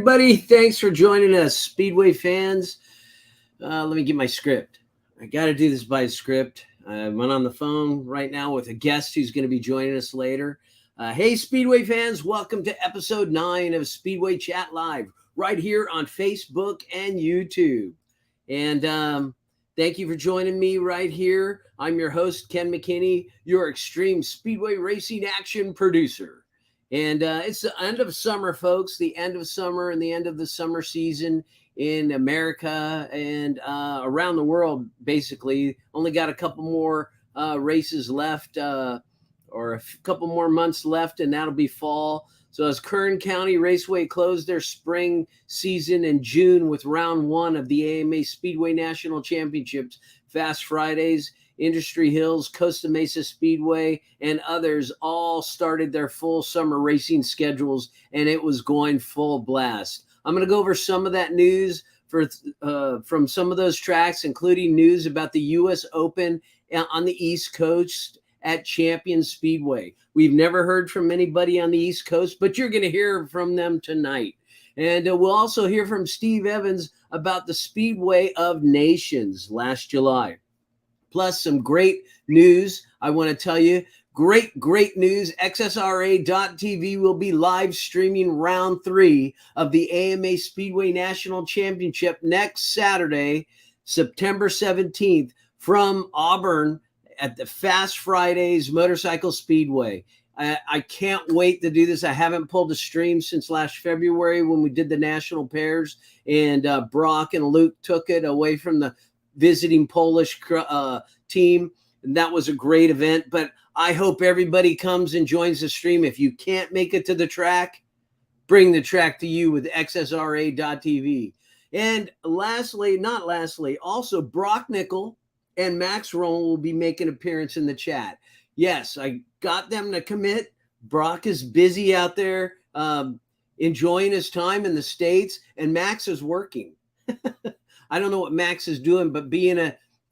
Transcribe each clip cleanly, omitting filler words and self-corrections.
everybody. Thanks for joining us, Speedway fans. Let me get my script. I got to do this by script. I'm on the phone right now with a guest who's going to be joining us later. Hey, Speedway fans. Welcome to episode 9 of Speedway Chat Live right here on Facebook and YouTube. And thank you for joining me right here. I'm your host, Ken McKinney, your extreme Speedway racing action producer. And it's the end of summer, folks, the end of summer and the end of the summer season in America and around the world, basically. Only got a couple more races left or a couple more months left, and that'll be fall. So as Kern County Raceway closed their spring season in June with round 1 of the AMA Speedway National Championships, Fast Fridays, Industry Hills, Costa Mesa Speedway, and others all started their full summer racing schedules, and it was going full blast. I'm going to go over some of that news from some of those tracks, including news about the U.S. Open on the East Coast at Champion Speedway. We've never heard from anybody on the East Coast, but you're going to hear from them tonight. And we'll also hear from Steve Evans about the Speedway of Nations last July. Plus some great news. I want to tell you, great news. XSRA.TV will be live streaming round 3 of the AMA Speedway National Championship next Saturday, September 17th from Auburn at the Fast Fridays Motorcycle Speedway. I can't wait to do this. I haven't pulled a stream since last February when we did the national pairs, and Brock and Luke took it away from the visiting Polish team, and that was a great event. But I hope everybody comes and joins the stream. If you can't make it to the track, bring the track to you with XSRA.TV. And lastly, also Brock Nickel and Max Roll will be making an appearance in the chat. Yes, I got them to commit. Brock is busy out there enjoying his time in the States, and Max is working. I don't know what Max is doing, but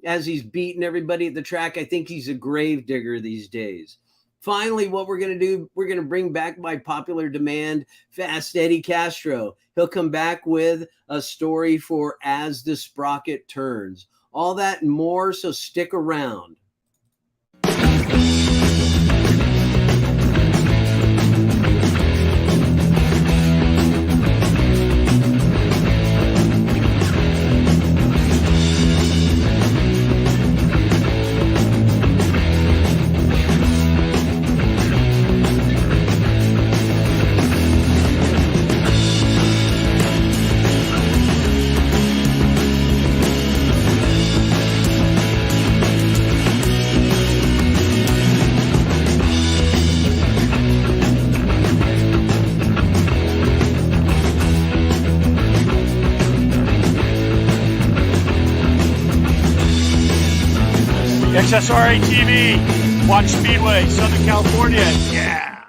as he's beating everybody at the track, I think he's a grave digger these days. Finally, what we're going to do, we're going to bring back by popular demand, Fast Eddie Castro. He'll come back with a story for As the Sprocket Turns. All that and more, so stick around. XSRA TV, watch Speedway, Southern California, yeah.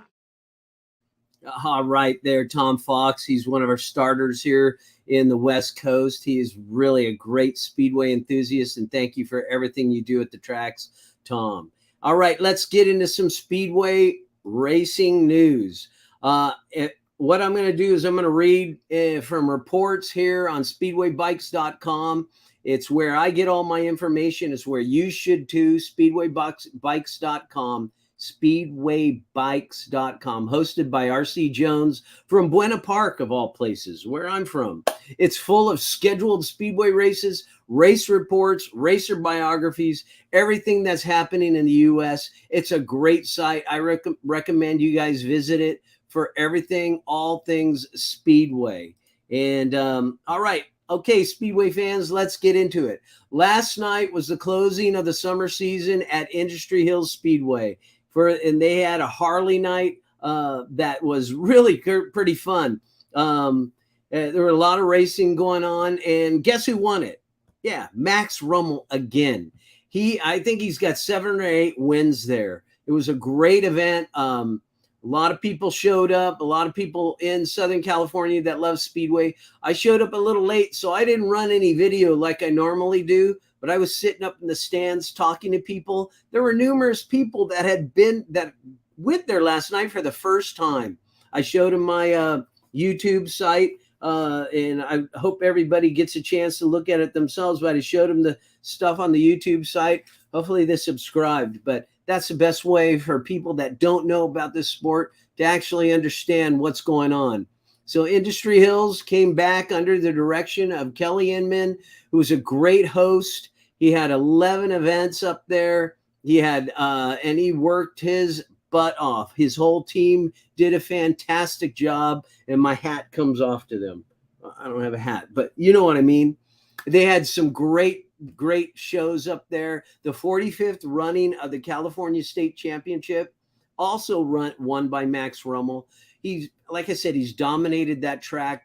All right there, Tom Fox. He's one of our starters here in the West Coast. He is really a great Speedway enthusiast, and thank you for everything you do at the tracks, Tom. All right, let's get into some Speedway racing news. What I'm going to do is I'm going to read from reports here on SpeedwayBikes.com. It's where I get all my information. It's where you should too. SpeedwayBikes.com. SpeedwayBikes.com. Hosted by R.C. Jones from Buena Park, of all places, where I'm from. It's full of scheduled Speedway races, race reports, racer biographies, everything that's happening in the U.S. It's a great site. I recommend you guys visit it for everything, all things Speedway. And all right. Okay, Speedway fans, let's get into it. Last night was the closing of the summer season at Industry Hills Speedway, and they had a Harley night that was really pretty fun. There were a lot of racing going on, and guess who won it? Yeah, Max Rummel again. I think he's got 7 or 8 wins there. It was a great event. A lot of people showed up, a lot of people in Southern California that love Speedway. I showed up a little late, so I didn't run any video like I normally do, but I was sitting up in the stands talking to people. There were numerous people that went there last night for the first time. I showed them my YouTube site. and I hope everybody gets a chance to look at it themselves. But I showed them the stuff on the YouTube site. Hopefully they subscribed. But that's the best way for people that don't know about this sport to actually understand what's going on. So Industry Hills came back under the direction of Kelly Inman, who was a great host. He had 11 events up there. He had, and he worked his butt off. His whole team did a fantastic job, and my hat comes off to them. I don't have a hat, but you know what I mean. They had some great shows up there. The 45th running of the California State Championship, also won by Max Rummel. He's, like I said, he's dominated that track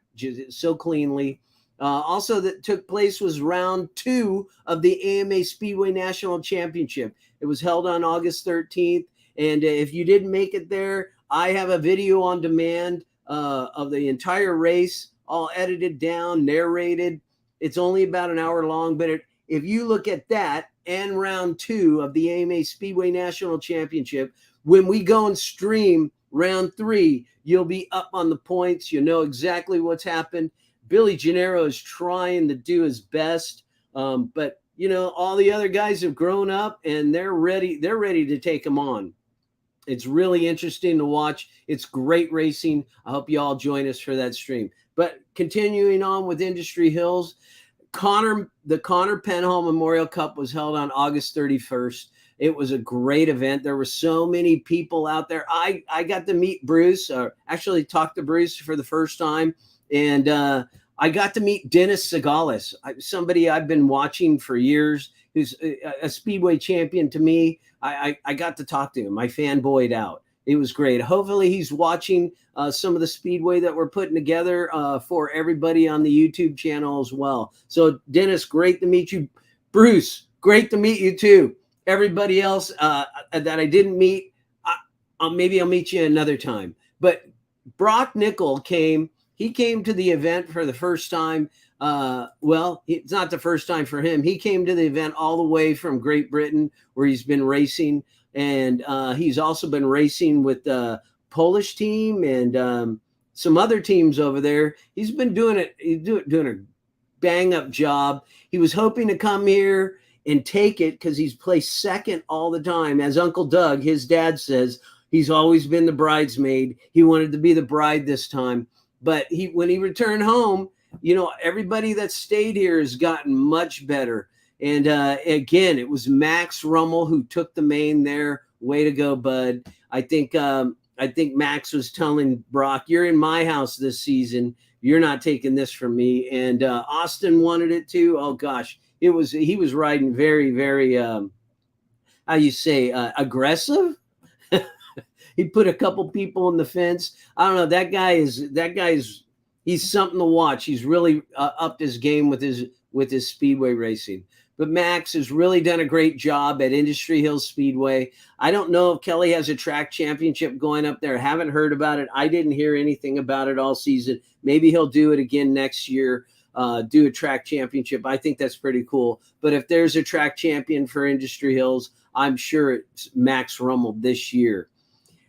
so cleanly. Also that took place was round 2 of the AMA Speedway National Championship. It was held on August 13th. And if you didn't make it there, I have a video on demand of the entire race, all edited down, narrated. It's only about an hour long, but if you look at that and round 2 of the AMA Speedway National Championship, when we go and stream round 3, you'll be up on the points. You know exactly what's happened. Billy Gennaro is trying to do his best, but you know all the other guys have grown up and they're ready. They're ready to take them on. It's really interesting to watch. It's great racing. I hope you all join us for that stream. But continuing on with Industry Hills, the Connor Penhall Memorial Cup was held on August 31st. It was a great event. There were so many people out there. I got to meet Bruce, actually talked to Bruce for the first time. And I got to meet Dennis Segalis, somebody I've been watching for years, who's a Speedway champion to me. I got to talk to him. I fanboyed out. It was great. Hopefully he's watching some of the Speedway that we're putting together for everybody on the YouTube channel as well. So Dennis, great to meet you. Bruce, great to meet you too. Everybody else that I didn't meet, maybe I'll meet you another time. But Brock Nickel came. He came to the event for the first time. Well, it's not the first time for him. He came to the event all the way from Great Britain, where he's been racing. And he's also been racing with the Polish team and some other teams over there. He's been doing it. He's doing a bang-up job. He was hoping to come here and take it because he's placed second all the time. As Uncle Doug, his dad, says, he's always been the bridesmaid. He wanted to be the bride this time. But when he returned home, you know, everybody that stayed here has gotten much better. And again, it was Max Rummel who took the main there. Way to go, bud. I think Max was telling Brock, you're in my house this season. You're not taking this from me. And Austin wanted it too. Oh gosh, he was riding very, very, how you say, aggressive. He put a couple people in the fence. I don't know. That guy is he's something to watch. He's really upped his game with his Speedway racing. But Max has really done a great job at Industry Hills Speedway. I don't know if Kelly has a track championship going up there. I haven't heard about it. I didn't hear anything about it all season. Maybe he'll do it again next year, do a track championship. I think that's pretty cool. But if there's a track champion for Industry Hills, I'm sure it's Max Rummel this year.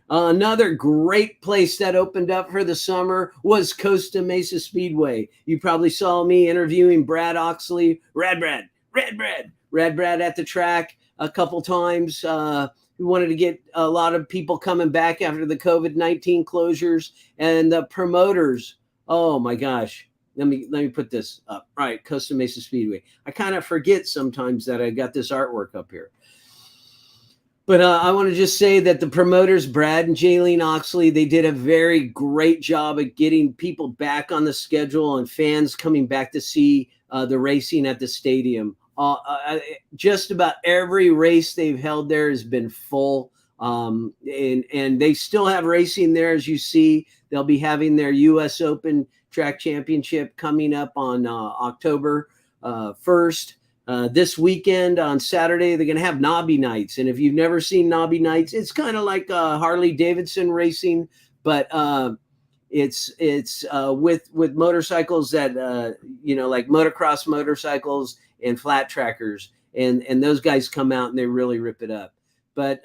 Another great place that opened up for the summer was Costa Mesa Speedway. You probably saw me interviewing Brad Oxley, Rad Brad at the track a couple times. We wanted to get a lot of people coming back after the COVID-19 closures, and the promoters. Oh my gosh. Let me put this up. All right, Costa Mesa Speedway. I kind of forget sometimes that I got this artwork up here. But I want to just say that the promoters, Brad and Jaylene Oxley, they did a very great job at getting people back on the schedule and fans coming back to see the racing at the stadium. Just about every race they've held there has been full. And they still have racing there, as you see. They'll be having their U.S. Open Track Championship coming up on October 1st. This weekend on Saturday, they're going to have Knobby Nights. And if you've never seen Knobby Nights, it's kind of like Harley Davidson racing, but it's with motorcycles that, you know, like motocross motorcycles and flat trackers. And those guys come out and they really rip it up. But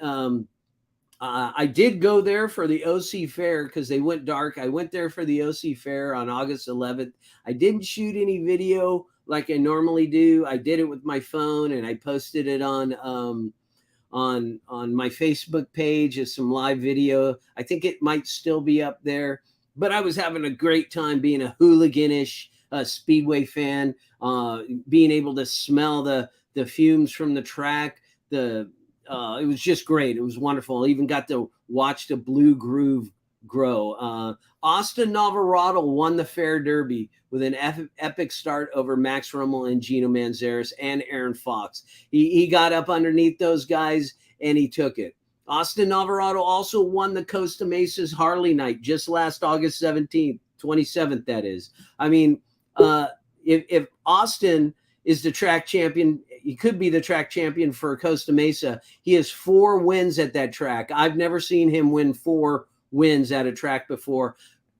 I did go there for the OC Fair because they went dark. I went there for the OC Fair on August 11th. I didn't shoot any video like I normally do. I did it with my phone and I posted it on my Facebook page as some live video. I think it might still be up there, but I was having a great time being a hooliganish Speedway fan, being able to smell the fumes from the track. It was just great. It was wonderful. I even got to watch the Blue Groove grow. Austin Navarrete won the Fair Derby with an epic start over Max Rummel and Gino Manzarek and Aaron Fox. He got up underneath those guys and he took it. Austin Navarrete also won the Costa Mesa's Harley Night just last August 17th, 27th, that is. I mean, if Austin is the track champion, he could be the track champion for Costa Mesa. He has 4 wins at that track. I've never seen him win 4 wins at a track before.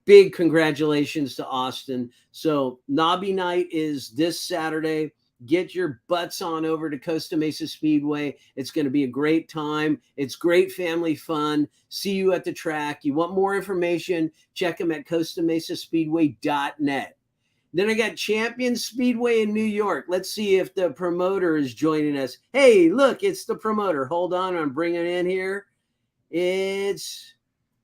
Big congratulations to Austin. So Nobby Night is this Saturday. Get your butts on over to Costa Mesa Speedway. It's going to be a great time. It's great family fun. See you at the track. You want more information? Check them at CostaMesaSpeedway.net. Then I got Champion Speedway in New York. Let's see if the promoter is joining us. Hey, look, it's the promoter. Hold on, I'm bringing it in here. It's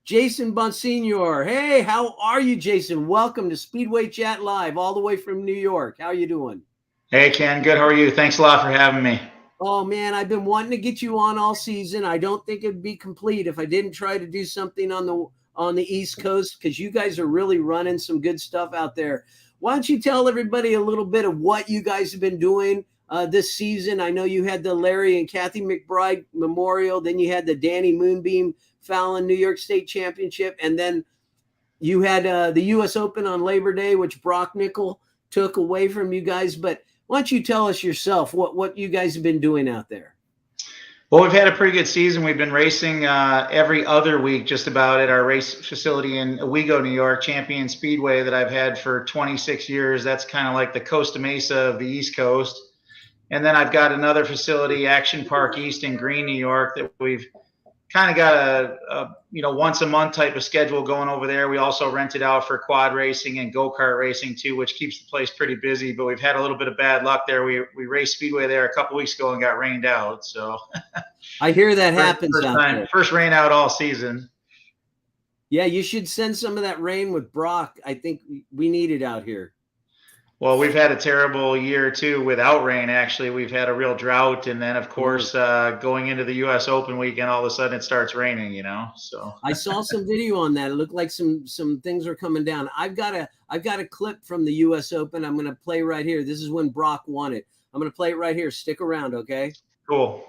Jason Bonsignor. Hey, how are you, Jason? Welcome to Speedway Chat Live, all the way from New York. How are you doing? Hey, Ken. Good. How are you? Thanks a lot for having me. Oh, man, I've been wanting to get you on all season. I don't think it'd be complete if I didn't try to do something on the East Coast, because you guys are really running some good stuff out there. Why don't you tell everybody a little bit of what you guys have been doing this season? I know you had the Larry and Kathy McBride Memorial. Then you had the Danny Moonbeam Fallon New York State Championship. And then you had the U.S. Open on Labor Day, which Brock Nickel took away from you guys. But why don't you tell us yourself what you guys have been doing out there? Well, we've had a pretty good season. We've been racing every other week just about at our race facility in Owego, New York, Champion Speedway, that I've had for 26 years. That's kind of like the Costa Mesa of the East Coast. And then I've got another facility, Action Park East in Green, New York, that we've kind of got a once a month type of schedule going over there. We also rent it out for quad racing and go-kart racing too, which keeps the place pretty busy, but we've had a little bit of bad luck there. We raced Speedway there a couple weeks ago and got rained out. So I hear that happens out there. First rain out all season. Yeah, you should send some of that rain with Brock. I think we need it out here. Well, we've had a terrible year too without rain. Actually, we've had a real drought, and then of course going into the U.S. Open weekend, all of a sudden it starts raining. So I saw some video on that. It looked like some things are coming down. I've got a clip from the U.S. Open. I'm going to play right here. This is when Brock won it. I'm going to play it right here. Stick around, okay? Cool.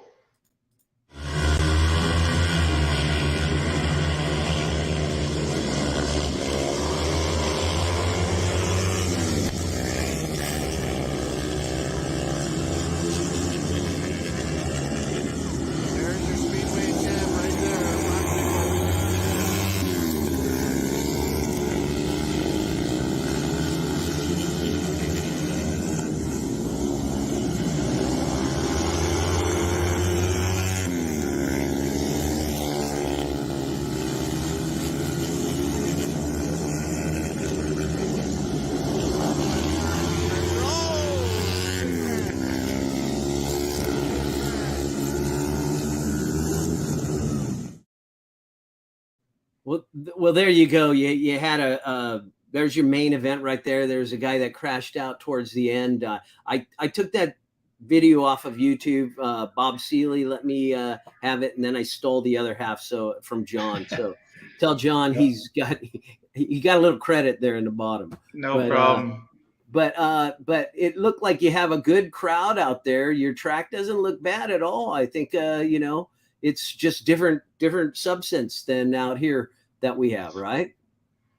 Well, there you go. You had there's your main event right there. There's a guy that crashed out towards the end. I took that video off of YouTube. Bob Seeley let me have it, and then I stole the other half from John. So tell John he got a little credit there in the bottom. No problem. But it looked like you have a good crowd out there. Your track doesn't look bad at all. I think it's just different substance than out here that we have, right?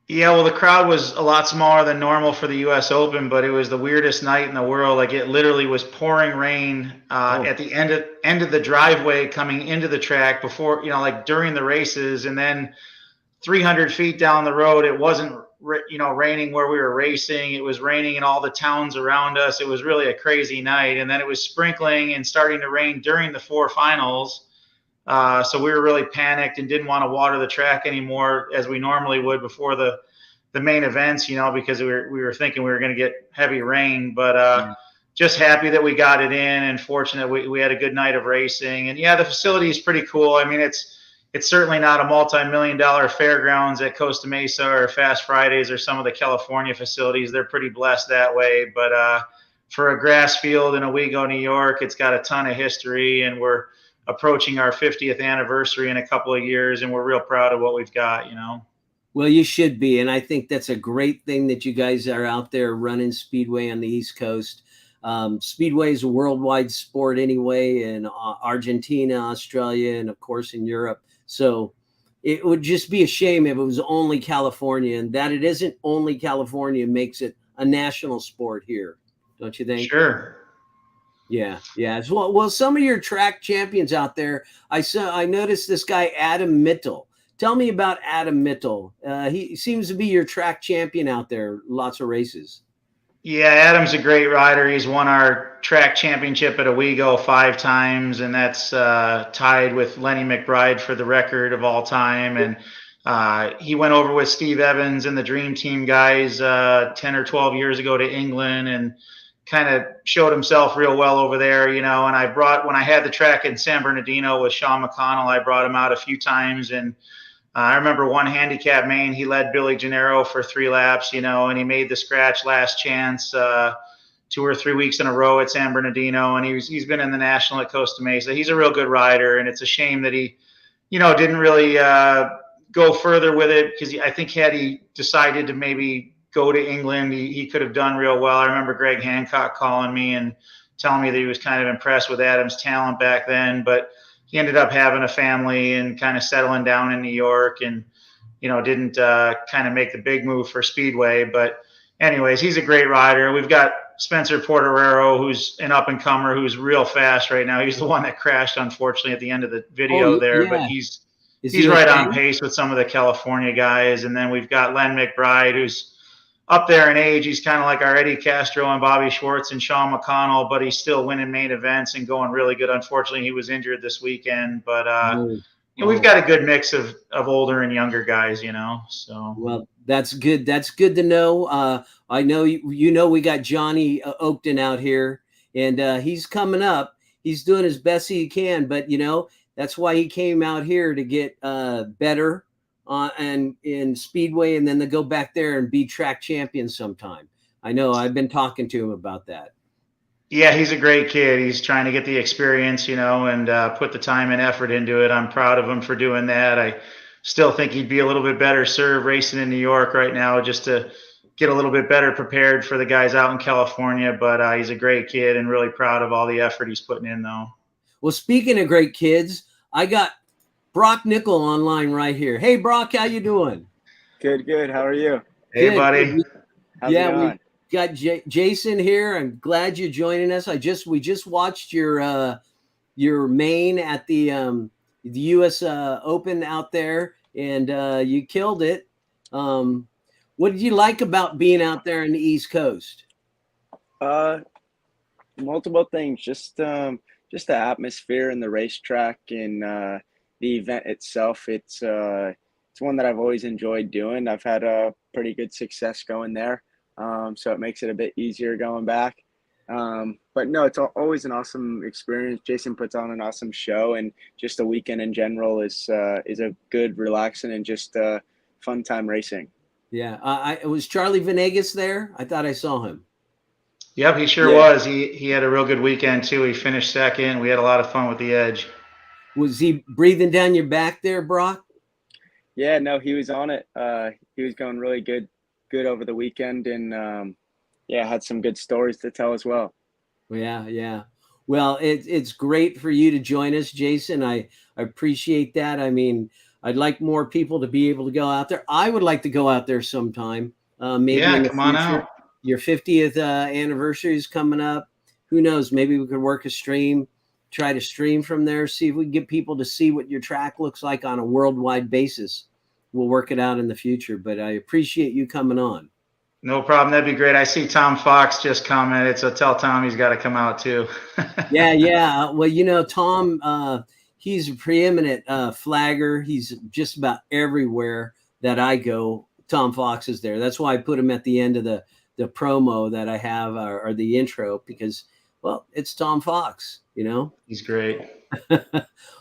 Yeah, well, the crowd was a lot smaller than normal for the U.S. Open, but it was the weirdest night in the world. Like, it literally was pouring rain at the end of the driveway coming into the track before, like during the races, and then 300 feet down the road, it wasn't raining where we were racing. It was raining in all the towns around us. It was really a crazy night, and then it was sprinkling and starting to rain during the 4 finals. So we were really panicked and didn't want to water the track anymore as we normally would before the main events, because we were thinking we were going to get heavy rain, but just happy that we got it in, and fortunate we had a good night of racing. And yeah, the facility is pretty cool. I mean, it's certainly not a multi-million-dollar fairgrounds at Costa Mesa or Fast Fridays or some of the California facilities. They're pretty blessed that way. But for a grass field in Owego, New York, it's got a ton of history, and we're approaching our 50th anniversary in a couple of years, and we're real proud of what we've got, Well, you should be. And I think that's a great thing that you guys are out there running Speedway on the East Coast. Speedway is a worldwide sport anyway, in Argentina, Australia, and of course in Europe. So it would just be a shame if it was only California, and that it isn't only California makes it a national sport here. Don't you think? Sure. Yeah. Well, some of your track champions out there, I noticed this guy, Adam Mittel. Tell me about Adam Mittel. He seems to be your track champion out there. Lots of races. Yeah, Adam's a great rider. He's won our track championship at Owego 5 times, and that's tied with Lenny McBride for the record of all time. And he went over with Steve Evans and the Dream Team guys 10 or 12 years ago to England, and kind of showed himself real well over there, And when I had the track in San Bernardino with Sean McConnell, I brought him out a few times, and I remember one handicap main, he led Billy Gennaro for 3 laps, and he made the scratch last chance 2 or 3 weeks in a row at San Bernardino, and he's been in the national at Costa Mesa. He's a real good rider, and it's a shame that he, didn't really go further with it, because I think had he decided to maybe go to England, he could have done real well. I remember Greg Hancock calling me and telling me that he was kind of impressed with Adam's talent back then, but he ended up having a family and kind of settling down in New York, and, didn't kind of make the big move for Speedway. But anyways, he's a great rider. We've got Spencer Porterero, who's an up-and-comer, who's real fast right now. He's the one that crashed, unfortunately, at the end of the video there, but he's right on pace with some of the California guys. And then we've got Len McBride, who's up there in age. He's kind of like our Eddie Castro and Bobby Schwartz and Sean McConnell, but he's still winning main events and going really good. Unfortunately, he was injured this weekend, but we've got a good mix of older and younger guys, so. Well, that's good. That's good to know. I know, we got Johnny Oakton out here, and he's coming up. He's doing as best he can, but that's why he came out here to get better and in Speedway, and then to go back there and be track champion sometime. I know, I've been talking to him about that. Yeah, he's a great kid. He's trying to get the experience, and put the time and effort into it. I'm proud of him for doing that. I still think he'd be a little bit better served racing in New York right now, just to get a little bit better prepared for the guys out in California. But he's a great kid, and really proud of all the effort he's putting in, though. Well, speaking of great kids, I got Brock Nickel online right here. Hey, Brock, how you doing? Good. How are you? Hey, Good. buddy. How's it going? We got Jason here. I'm glad you're joining us. We just watched your main at the U.S. Open out there, and you killed it. What did you like about being out there on the East Coast? Multiple things. Just the atmosphere and the racetrack and the event itself. It's one that I've always enjoyed doing. I've had a pretty good success going there, so it makes it a bit easier going back. But no, it's always an awesome experience. Jason puts on an awesome show, and just a weekend in general is a good, relaxing, and just fun time racing. Yeah, it was Charlie Venegas there. I thought I saw him. Yep, he sure was. He had a real good weekend too. He finished second. We had a lot of fun with the edge. Was he breathing down your back there, Brock? Yeah, no, he was on it. He was going really good over the weekend, and had some good stories to tell as well. Yeah. Well, it's great for you to join us, Jason. I appreciate that. I mean, I'd like more people to be able to go out there. I would like to go out there sometime. Maybe in the come on future. out. Your 50th anniversary is coming up. Who knows? Maybe we could work a stream, try to stream from there, see if we can get people to see what your track looks like on a worldwide basis. We'll work it out in the future, but I appreciate you coming on. No problem. That'd be great. I see Tom Fox just commented, so tell Tom he's got to come out too. Yeah. Well, Tom, he's a preeminent flagger. He's just about everywhere that I go. Tom Fox is there. That's why I put him at the end of the promo that I have, or the intro, because, well, it's Tom Fox, you know. He's great.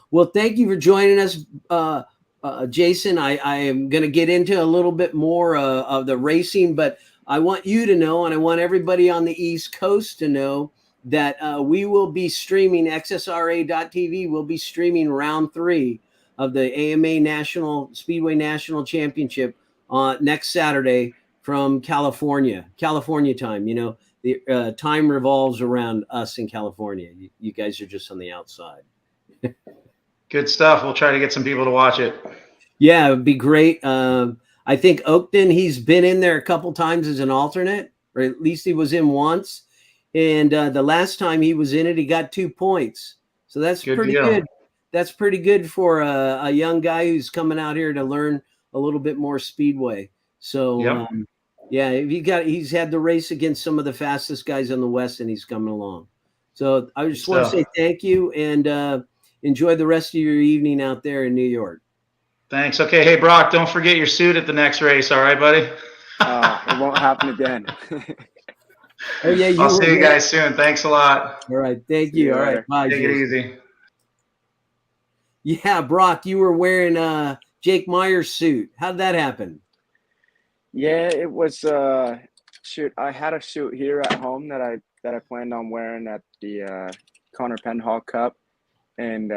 Well, thank you for joining us, Jason. I am going to get into a little bit more of the racing, but I want you to know, and I want everybody on the East Coast to know, that we will be streaming, XSRA.TV will be streaming round 3 of the AMA Speedway National Championship next Saturday from California time. You know, the time revolves around us in California. You guys are just on the outside. Good stuff. We'll try to get some people to watch it. Yeah, it would be great. I think Oakton, he's been in there a couple times as an alternate, or at least he was in once. And the last time he was in it, he got 2 points. So that's pretty good. That's pretty good for a young guy who's coming out here to learn a little bit more speedway. So, yeah, he's had the race against some of the fastest guys on the West, and he's coming along. So I just want to say thank you, and enjoy the rest of your evening out there in New York. Thanks. Okay. Hey, Brock, don't forget your suit at the next race. All right, buddy? It won't happen again. Oh, yeah, I'll see you guys soon. Thanks a lot. All right. Thank you. All right. Bye. Take it easy. Yeah, Brock, you were wearing Jake Meyer's suit. How did that happen? Yeah, it was shoot. I had a suit here at home that I planned on wearing at the Connor Penhall Cup, and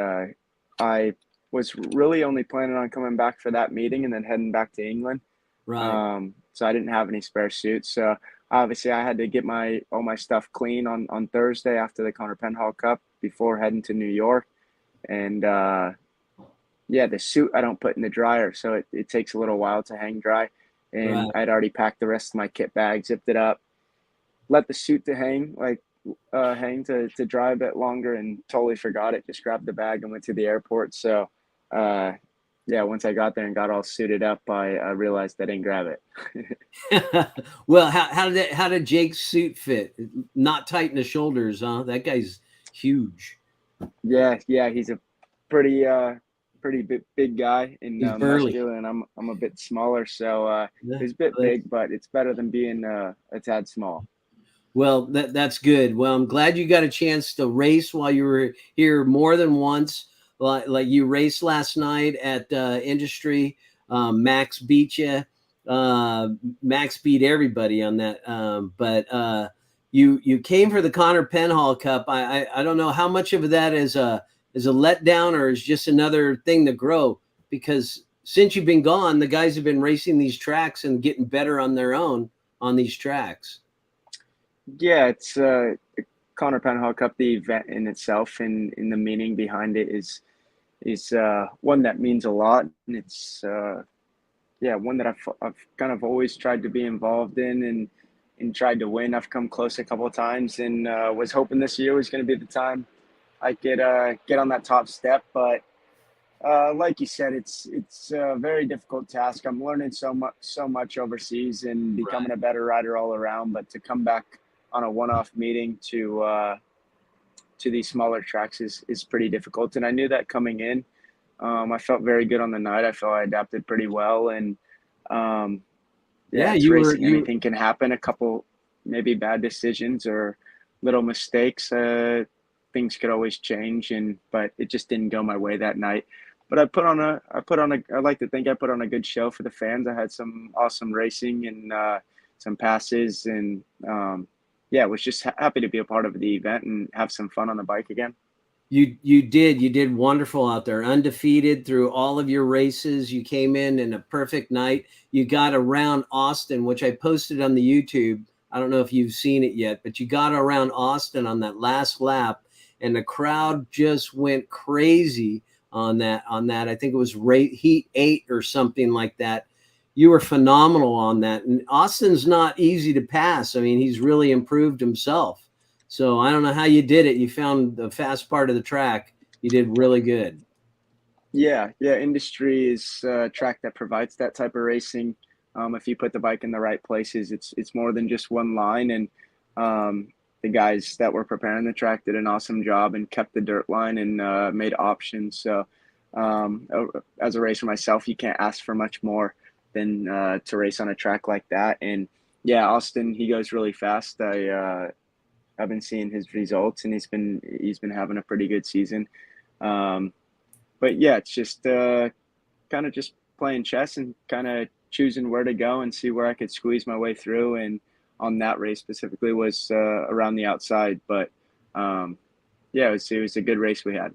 I was really only planning on coming back for that meeting and then heading back to England. Right. So I didn't have any spare suits. So obviously I had to get all my stuff clean on Thursday after the Connor Penhall Cup before heading to New York. And yeah, the suit I don't put in the dryer, so it takes a little while to hang dry. And Right. I'd already packed the rest of my kit bag, zipped it up, let the suit to hang to dry a bit longer, and totally forgot it. Just grabbed the bag and went to the airport. So yeah, once I got there and got all suited up, I realized I didn't grab it. Well, how did Jake's suit fit? Not tight in the shoulders, huh? That guy's huge. Yeah, he's a pretty big guy and burly. muscular, and I'm a bit smaller, so he's a bit big, but it's better than being a tad small. Well, that's good. Well, I'm glad you got a chance to race while you were here more than once. Like you raced last night at Industry. Max beat you. Max beat everybody on that. But you came for the Connor Penhall Cup. I don't know how much of that is a letdown or is just another thing to grow, because since you've been gone, the guys have been racing these tracks and getting better on their own on these tracks. Yeah, it's Connor Penhall Cup. The event in itself and in the meaning behind it is one that means a lot, and it's one that I've kind of always tried to be involved in and tried to win. I've come close a couple of times, and was hoping this year was going to be the time I could get on that top step. But like you said, it's a very difficult task. I'm learning so much overseas and becoming a better rider all around. But to come back on a one-off meeting to these smaller tracks is pretty difficult. And I knew that coming in. I felt very good on the night. I felt I adapted pretty well. And anything can happen. A couple maybe bad decisions or little mistakes. Things could always change, but it just didn't go my way that night. But I like to think I put on a good show for the fans. I had some awesome racing and some passes, and was just happy to be a part of the event and have some fun on the bike again. You did wonderful out there, undefeated through all of your races. You came in a perfect night. You got around Austin, which I posted on the YouTube. I don't know if you've seen it yet, but you got around Austin on that last lap, and the crowd just went crazy on that. I think it was Heat 8 or something like that. You were phenomenal on that. And Austin's not easy to pass. I mean, he's really improved himself. So I don't know how you did it. You found the fast part of the track. You did really good. Yeah. Industry is a track that provides that type of racing. If you put the bike in the right places, it's more than just one line. And the guys that were preparing the track did an awesome job and kept the dirt line and made options. So as a racer myself, you can't ask for much more than to race on a track like that. And yeah, Austin, he goes really fast. I've been seeing his results, and he's been having a pretty good season. But yeah, it's just kind of just playing chess and kind of choosing where to go and see where I could squeeze my way through. And on that race specifically was around the outside. But yeah, it was a good race we had.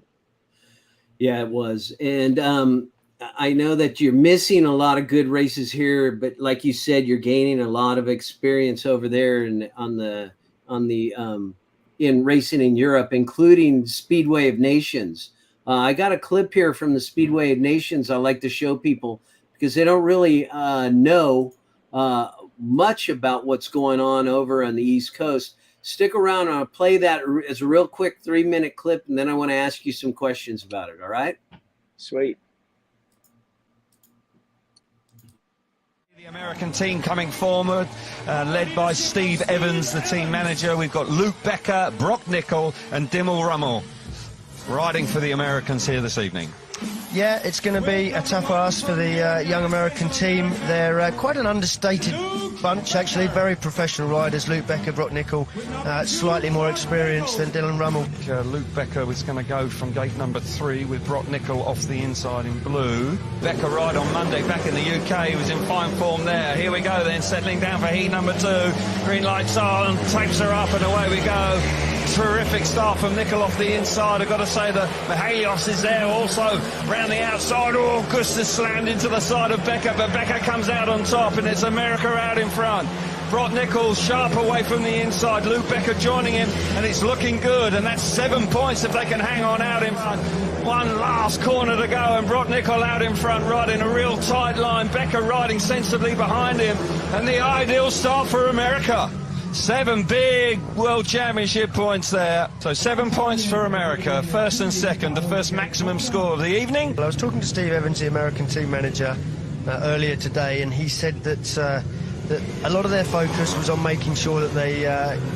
Yeah, it was. And I know that you're missing a lot of good races here, but like you said, you're gaining a lot of experience over there and in racing in Europe, including Speedway of Nations. I got a clip here from the Speedway of Nations I like to show people because they don't really know much about what's going on over on the East Coast. Stick around. I'll play that as a real quick 3-minute clip, and then I want to ask you some questions about it. All right? Sweet. The American team coming forward, led by Steve Evans, the team manager. We've got Luke Becker, Brock Nickel, and Dimmel Rummel riding for the Americans here this evening. Yeah, it's going to be a tough ask for the young American team. They're quite an understated bunch, actually. Very professional riders. Luke Becker, Brock Nickel, slightly more experienced than Dylan Rummel. Luke Becker was going to go from gate number 3 with Brock Nickel off the inside in blue. Becker ride on Monday back in the UK. He was in fine form there. Here we go then, settling down for heat number 2. Green lights on, tapes are up, and away we go. Terrific start from Nickel off the inside. I've got to say that Helios is there also round the outside. Oh, Gustus slammed into the side of Becker, but Becker comes out on top, and it's America out in front. Brock Nichols sharp away from the inside. Luke Becker joining him, and it's looking good, and that's 7 points if they can hang on out in front. One last corner to go, and Brock Nickel out in front, riding a real tight line. Becker riding sensibly behind him, and the ideal start for America. 7 big World Championship points there. So 7 points for America, first and second, the first maximum score of the evening. I was talking to Steve Evans, the American team manager, earlier today, and he said that a lot of their focus was on making sure that they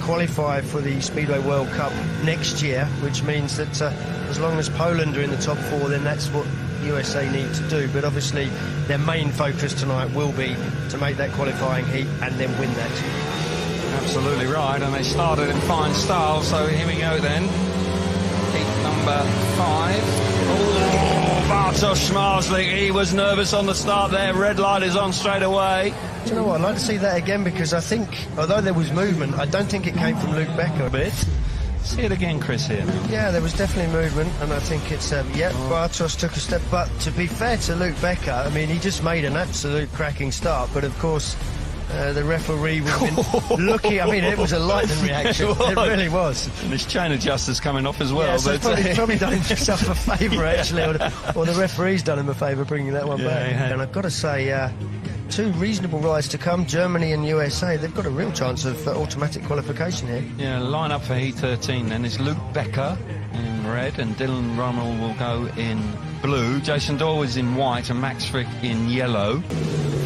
qualify for the Speedway World Cup next year, which means that as long as Poland are in the top 4, then that's what USA need to do. But obviously their main focus tonight will be to make that qualifying heat and then win that. Absolutely right, and they started in fine style, so here we go then. Heat number 5. Oh, Bartosz Szmarslik, he was nervous on the start there. Red light is on straight away. Do you know what, I'd like to see that again, because I think, although there was movement, I don't think it came from Luke Becker a bit. See it again, Chris, here. Yeah, there was definitely movement, and I think it's, Bartosz took a step, but to be fair to Luke Becker, I mean, he just made an absolute cracking start, but of course, the referee was looking. I mean, it was a lightning reaction. It really was. And his chain adjuster's coming off as well. Yeah, so he's probably done himself a favour, actually, or the referee's done him a favour bringing that one back. Yeah. And I've got to say, 2 reasonable rides to come, Germany and USA. They've got a real chance of automatic qualification here. Yeah, line up for Heat 13 then is Luke Becker in red, and Dylan Rummel will go in blue. Jason Doyle is in white, and Max Frick in yellow.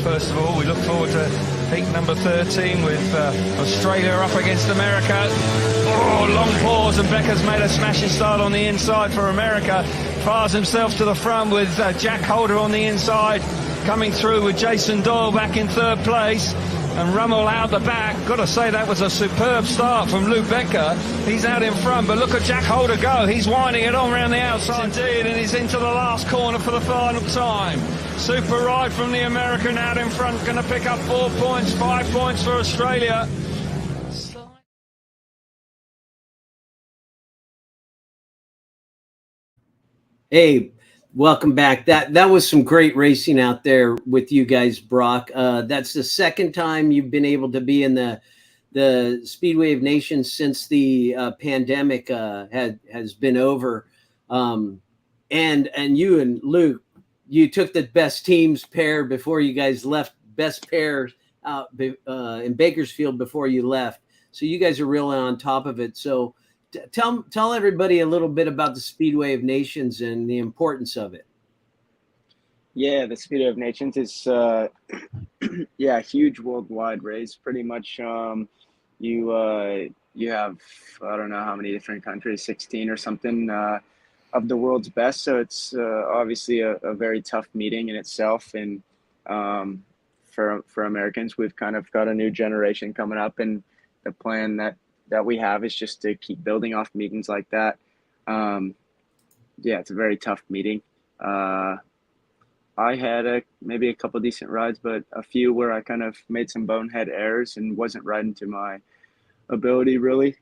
First of all, we look forward to heat number 13 with Australia up against America. Oh, long pause, and Becker's made a smashing start on the inside for America. Fires himself to the front with Jack Holder on the inside, coming through with Jason Doyle back in 3rd place. And Rummel out the back. Got to say, that was a superb start from Luke Becker. He's out in front, but look at Jack Holder go. He's winding it on around the outside indeed, and he's into the last corner for the final time. Super ride from the American out in front. Going to pick up 4 points, 5 points for Australia. Hey, welcome back. That was some great racing out there with you guys, Brock. That's the second time you've been able to be in the Speedway of Nations since the pandemic has been over. And you and Luke, you took the best teams pair before you guys left, best pair out in Bakersfield before you left. So you guys are really on top of it. So tell everybody a little bit about the Speedway of Nations and the importance of it. Yeah, the Speedway of Nations is a huge worldwide race. Pretty much, you you have, I don't know how many different countries, 16 or something, of the world's best. So it's obviously a very tough meeting in itself. And for Americans, we've kind of got a new generation coming up, and the plan that we have is just to keep building off meetings like that. Yeah, it's a very tough meeting. I had maybe a couple decent rides, but a few where I kind of made some bonehead errors and wasn't riding to my ability really.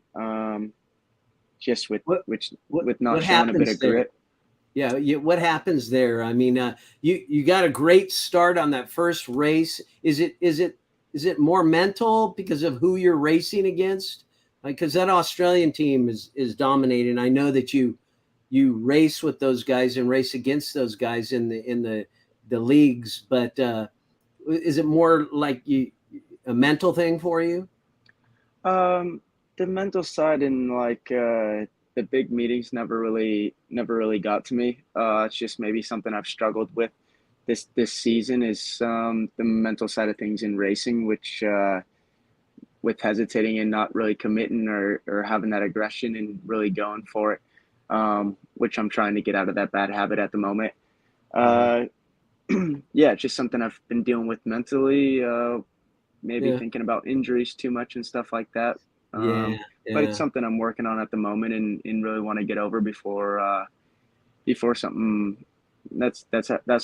Just with not what showing a bit happens of there? grit. Yeah, what happens there? I mean, you got a great start on that first race. Is it more mental because of who you're racing against? Because that Australian team is dominating. I know that you race with those guys and race against those guys in the leagues, but is it more like a mental thing for you? The mental side and like the big meetings never really got to me. It's just maybe something I've struggled with this season is the mental side of things in racing, which with hesitating and not really committing or having that aggression and really going for it, which I'm trying to get out of that bad habit at the moment. Yeah, it's just something I've been dealing with mentally, maybe thinking about injuries too much and stuff like that. But it's something I'm working on at the moment and really want to get over before something that's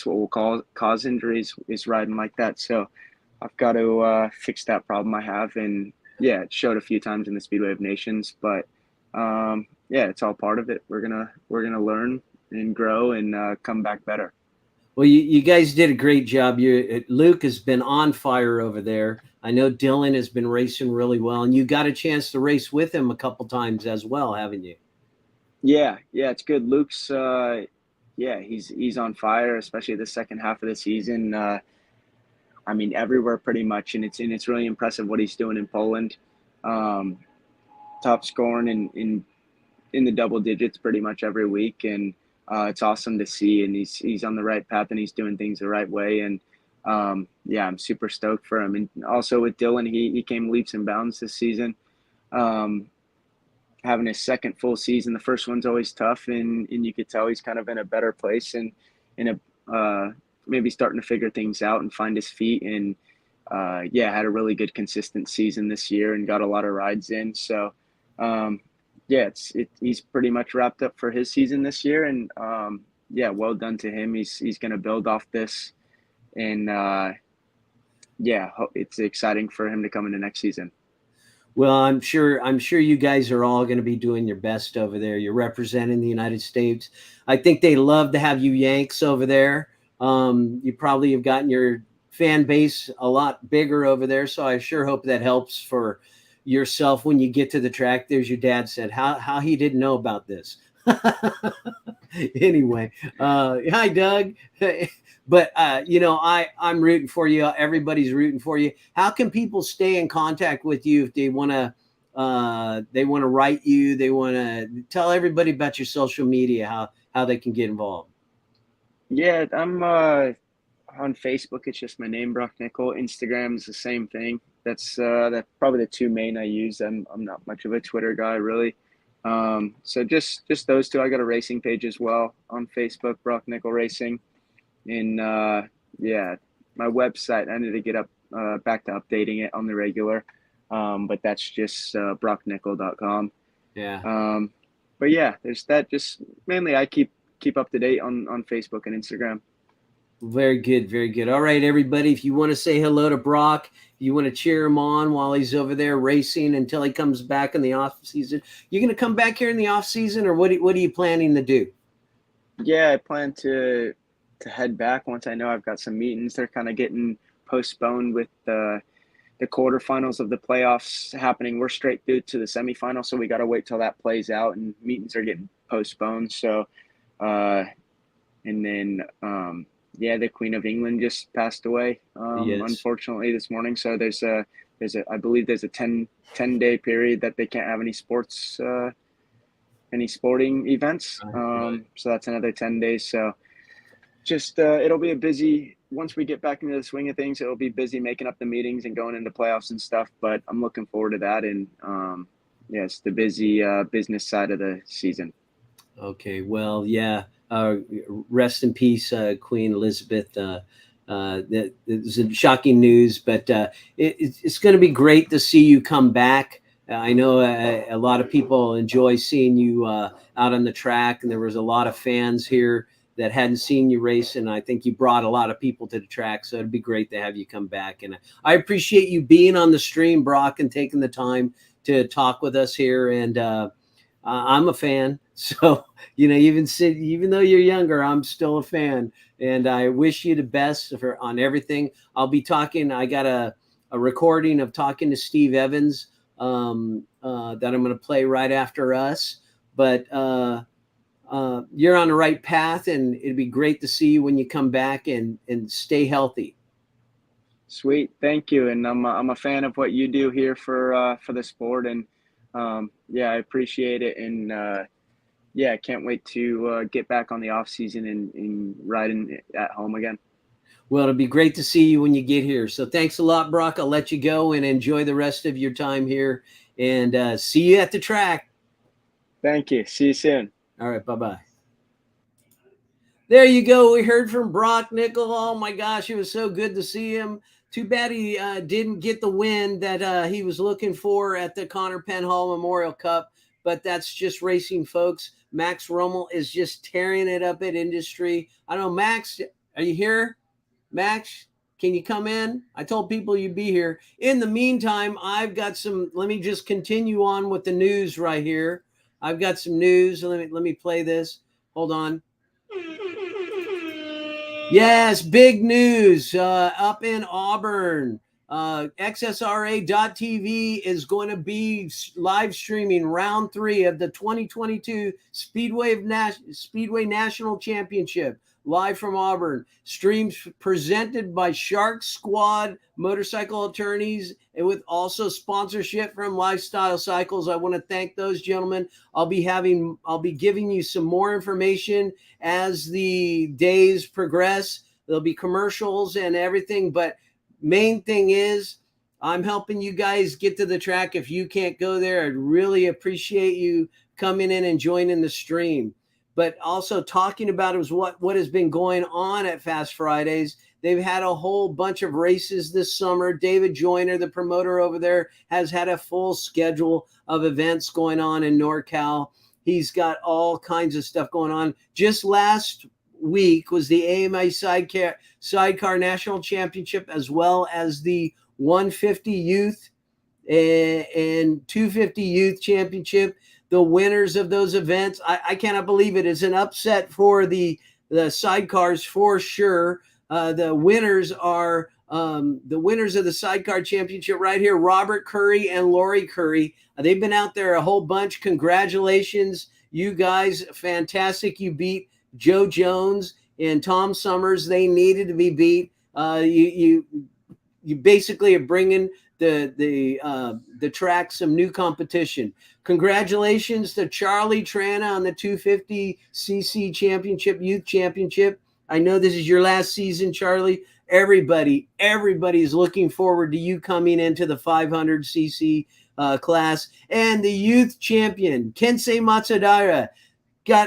what will cause injuries is riding like that. So I've got to fix that problem I have. And yeah, it showed a few times in the Speedway of Nations, but yeah, it's all part of it. We're gonna learn and grow and come back better. Well, you guys did a great job. Luke has been on fire over there. I know Dylan has been racing really well, and you got a chance to race with him a couple times as well, haven't you? Yeah, it's good. Luke's he's on fire, especially the second half of the season. I mean, everywhere pretty much, and it's really impressive what he's doing in Poland. Top scoring in the double digits pretty much every week, and it's awesome to see. And he's on the right path, and he's doing things the right way. And yeah, I'm super stoked for him. And also with Dylan, he came leaps and bounds this season. Having his second full season, the first one's always tough, and you could tell he's kind of in a better place and in a maybe starting to figure things out and find his feet. And yeah, had a really good consistent season this year and got a lot of rides in. So yeah, he's pretty much wrapped up for his season this year, and yeah, well done to him. He's going to build off this, and yeah, it's exciting for him to come into next season. Well, I'm sure you guys are all going to be doing your best over there. You're representing the United States. I think they love to have you Yanks over there. You probably have gotten your fan base a lot bigger over there, so I sure hope that helps for yourself when you get to the track. There's your dad said how he didn't know about this. Anyway, hi Doug. But you know, I'm rooting for you. Everybody's rooting for you. How can people stay in contact with you if they want to write you, they want to tell everybody about your social media, how they can get involved? Yeah, I'm on Facebook. It's just my name, Brock Nickel. Instagram is the same thing. That's probably the two main I use. I'm not much of a Twitter guy really. So just those two. I got a racing page as well on Facebook, Brock Nickel Racing. And yeah, my website, I need to get back to updating it on the regular. But that's just brocknickel.com. Yeah. But yeah, there's that. Just mainly I keep up to date on Facebook and Instagram. Very good. Very good. All right, everybody. If you want to say hello to Brock, if you want to cheer him on while he's over there racing until he comes back in the off season, you're going to come back here in the off season, or what are you planning to do? Yeah, I plan to head back once I know I've got some meetings. They're kind of getting postponed with the quarterfinals of the playoffs happening. We're straight through to the semifinal, so we got to wait till that plays out, and meetings are getting postponed. So, and then, yeah, the Queen of England just passed away, Yes. Unfortunately this morning. So I believe there's a 10-day period that they can't have any sporting events. Right. So that's another 10 days. So just, it'll be a busy, once we get back into the swing of things, it'll be busy making up the meetings and going into playoffs and stuff, but I'm looking forward to that. And, Yes, the busy business side of the season. Okay, well, yeah. Rest in peace, Queen Elizabeth. That is shocking news, but it's going to be great to see you come back. I know a lot of people enjoy seeing you out on the track, and there was a lot of fans here that hadn't seen you race, and I think you brought a lot of people to the track, so it'd be great to have you come back. And I appreciate you being on the stream, Brock, and taking the time to talk with us here. And I'm a fan, so even though you're younger, I'm still a fan, and I wish you the best on everything. I'll be talking. I got a recording of talking to Steve Evans that I'm going to play right after us. But you're on the right path, and it'd be great to see you when you come back, and stay healthy. Sweet, thank you, and I'm a fan of what you do here for the sport, and yeah, I appreciate it, and yeah, I can't wait to get back on the off season and riding at home again. Well, it'll be great to see you when you get here. So thanks a lot, Brock. I'll let you go and enjoy the rest of your time here, and see you at the track. Thank you. See you soon. All right, bye-bye. There you go. We heard from Brock Nickel. Oh my gosh, it was so good to see him. Too bad he didn't get the win that he was looking for at the Connor Penhall Memorial Cup, but that's just racing, folks. Max Rommel is just tearing it up at Industry. I don't know, Max, are you here? Max, can you come in? I told people you'd be here. In the meantime, I've got some, let me just continue on with the news right here. I've got some news. Let me play this. Hold on. Yes, big news up in Auburn. XSRA.TV is going to be live streaming round 3 of the 2022 Speedway National Championship live from Auburn. Streams presented by Shark Squad Motorcycle Attorneys, and with also sponsorship from Lifestyle Cycles. I want to thank those gentlemen. I'll be giving you some more information as the days progress. There'll be commercials and everything, but main thing is I'm helping you guys get to the track. If you can't go there, I'd really appreciate you coming in and joining the stream. But also talking about is what has been going on at Fast Fridays. They've had a whole bunch of races this summer. David Joyner, the promoter over there, has had a full schedule of events going on in NorCal. He's got all kinds of stuff going on. Just last week was the AMA Sidecar National Championship, as well as the 150 Youth and 250 Youth Championship. The winners of those events, I cannot believe it. It's an upset for the sidecars for sure. The winners are the winners of the sidecar championship right here, Robert Curry and Lori Curry. They've been out there a whole bunch. Congratulations, you guys. Fantastic. You beat Joe Jones and Tom Summers. They needed to be beat. You basically are bringing the track some new competition. Congratulations to Charlie Trana on the 250cc championship, youth championship. I know this is your last season, Charlie. Everybody is looking forward to you coming into the 500cc class. And the youth champion, Kensei Matsudaira,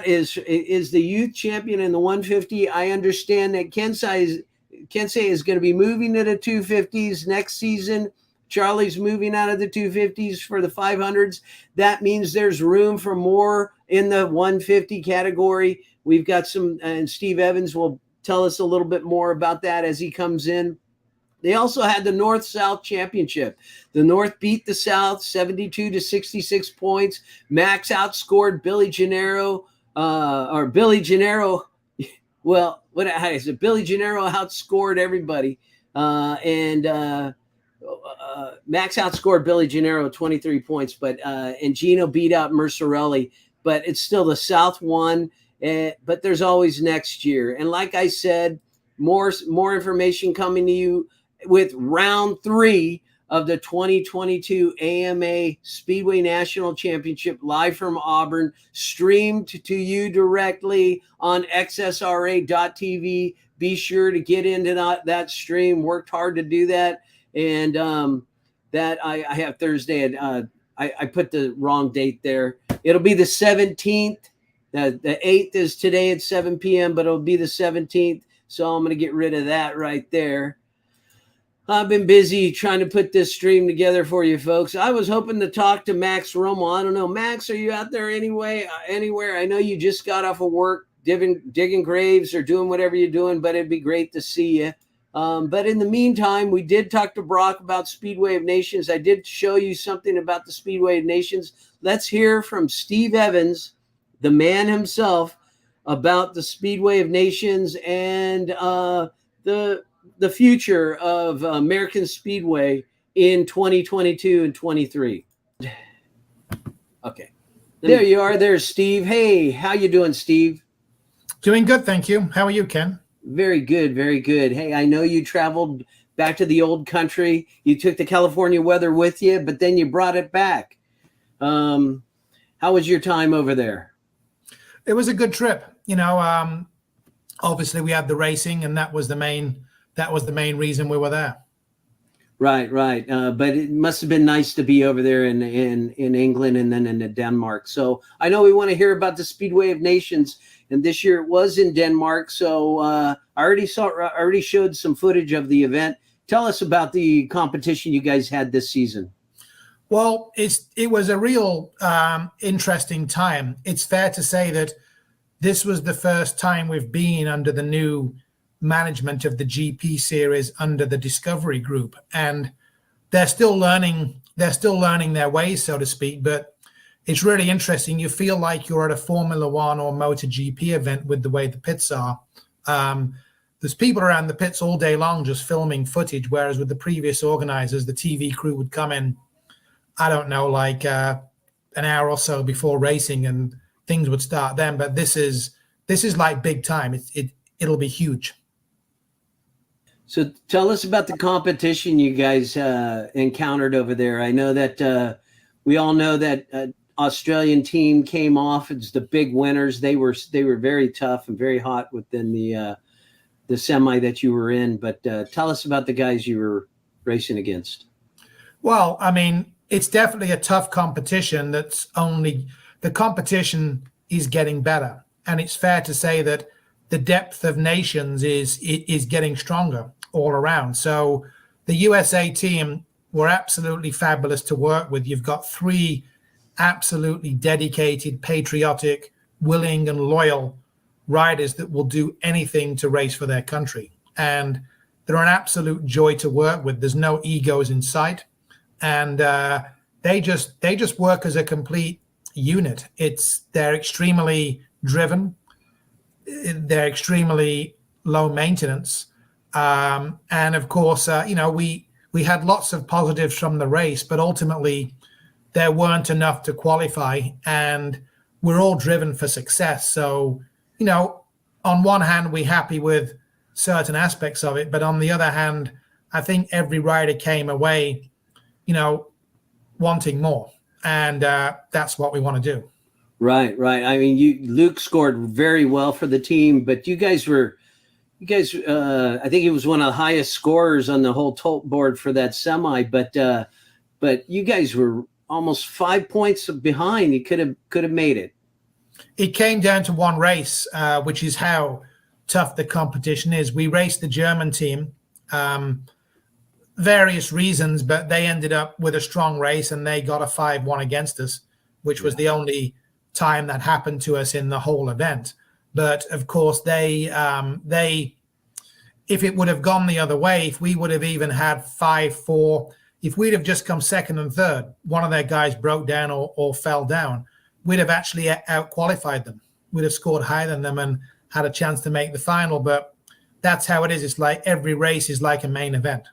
is the youth champion in the 150. I understand that Kensei is going to be moving to the 250s next season. Charlie's moving out of the 250s for the 500s. That means there's room for more in the 150 category. We've got some, and Steve Evans will tell us a little bit more about that as he comes in. They also had the North-South Championship. The North beat the South 72-66 points. Max outscored Billy Gennaro, Billy Gennaro. Well, how is it? Billy Gennaro outscored everybody. Max outscored Billy Gennaro 23 points, and Gino beat out Mercerelli. But it's still the South won. But there's always next year. And like I said, more information coming to you with round 3 of the 2022 AMA Speedway National Championship live from Auburn, streamed to you directly on XSRA.TV. Be sure to get into that stream. Worked hard to do that. And that I have Thursday at I put the wrong date there. It'll be the 17th. The 8th is today at 7 p.m., but it'll be the 17th. So I'm going to get rid of that right there. I've been busy trying to put this stream together for you folks. I was hoping to talk to Max Romo. I don't know. Max, are you out there anywhere? I know you just got off of work, digging graves or doing whatever you're doing, but it'd be great to see you. But in the meantime, we did talk to Brock about Speedway of Nations. I did show you something about the Speedway of Nations. Let's hear from Steve Evans, the man himself, about the Speedway of Nations and the future of American Speedway in 2022 and 23. Okay. There you are. There's Steve. Hey, how you doing, Steve? Doing good, thank you. How are you, Ken? Very good, very good. Hey, I know you traveled back to the old country. You took the California weather with you, but then you brought it back. How was your time over there? It was a good trip. Obviously we had the racing, and that was the main reason we were there. Right. But it must have been nice to be over there in England and then in Denmark. So I know we want to hear about the Speedway of Nations, and this year it was in Denmark. So I already showed some footage of the event. Tell us about the competition you guys had this season. Well, it was a real interesting time. It's fair to say that this was the first time we've been under the new management of the GP series under the Discovery Group, and they're still learning their ways, so to speak. But it's really interesting. You feel like you're at a Formula One or MotoGP event with the way the pits are. There's people around the pits all day long just filming footage, whereas with the previous organizers, the TV crew would come in, I don't know, like an hour or so before racing, and things would start then. But this is like big time. It'll be huge. So tell us about the competition you guys encountered over there. I know that we all know that Australian team came off as the big winners. They were very tough and very hot within the semi that you were in. But tell us about the guys you were racing against. Well, I mean, it's definitely a tough competition. The competition is getting better, and it's fair to say that the depth of nations is getting stronger all around. So the USA team were absolutely fabulous to work with. You've got 3 absolutely dedicated, patriotic, willing and loyal riders that will do anything to race for their country. And they're an absolute joy to work with. There's no egos in sight. And they just work as a complete unit. They're extremely driven. They're extremely low maintenance. And of course, we had lots of positives from the race, but ultimately there weren't enough to qualify, and we're all driven for success. So, on one hand, we're happy with certain aspects of it, but on the other hand, I think every rider came away, wanting more. And that's what we want to do. Right. I mean, Luke scored very well for the team, but you guys, I think he was one of the highest scorers on the whole tote board for that semi, but you guys were almost 5 points behind. You could have made it. It came down to one race, which is how tough the competition is. We raced the German team, various reasons, but they ended up with a strong race and they got a 5-1 against us, which was the only time that happened to us in the whole event. But of course, they if it would have gone the other way, if we would have even had 5-4, if we'd have just come second and third, one of their guys broke down or fell down, we'd have actually out-qualified them. We'd have scored higher than them and had a chance to make the final. But that's how it is. It's like every race is like a main event.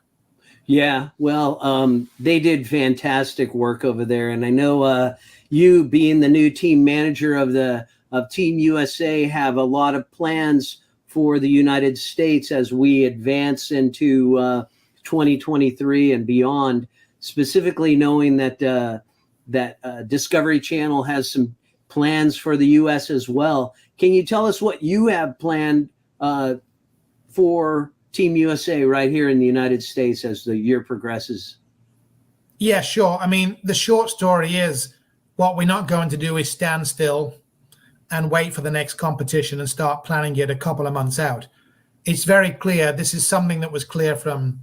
Yeah, well, they did fantastic work over there. And I know you being the new team manager of Team USA have a lot of plans for the United States as we advance into 2023 and beyond, specifically knowing that Discovery Channel has some plans for the US as well. Can you tell us what you have planned for Team USA right here in the United States as the year progresses? Yeah, sure. I mean, the short story is what we're not going to do is stand still and wait for the next competition and start planning it a couple of months out. It's very clear. This is something that was clear from